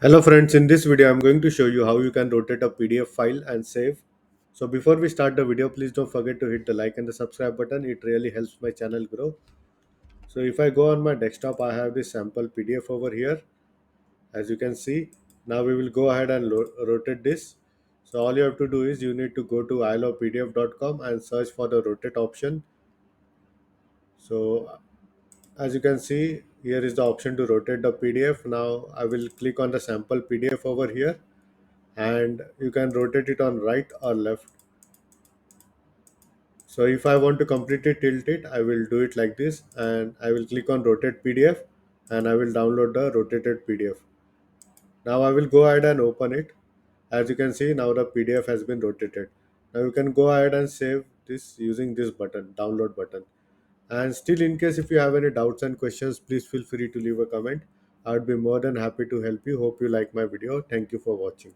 Hello friends, in this video I'm going to show you how you can rotate a PDF file and save. So before we start the video, please don't forget to hit the like and the subscribe button. It really helps my channel grow. So if I go on my desktop, I have this sample PDF over here. As you can see, now we will go ahead and rotate this. So all you have to do is you need to go to ilovepdf.com and search for the rotate option. So as you can see, here is the option to rotate the PDF. Now I will click on the sample PDF over here and you can rotate it on right or left. So if I want to completely tilt it, I will do it like this and I will click on rotate PDF and I will download the rotated PDF. Now I will go ahead and open it. As you can see, now the PDF has been rotated. Now you can go ahead and save this using this button, download button. And still, in case if you have any doubts and questions, please feel free to leave a comment. I would be more than happy to help you. Hope you like my video. Thank you for watching.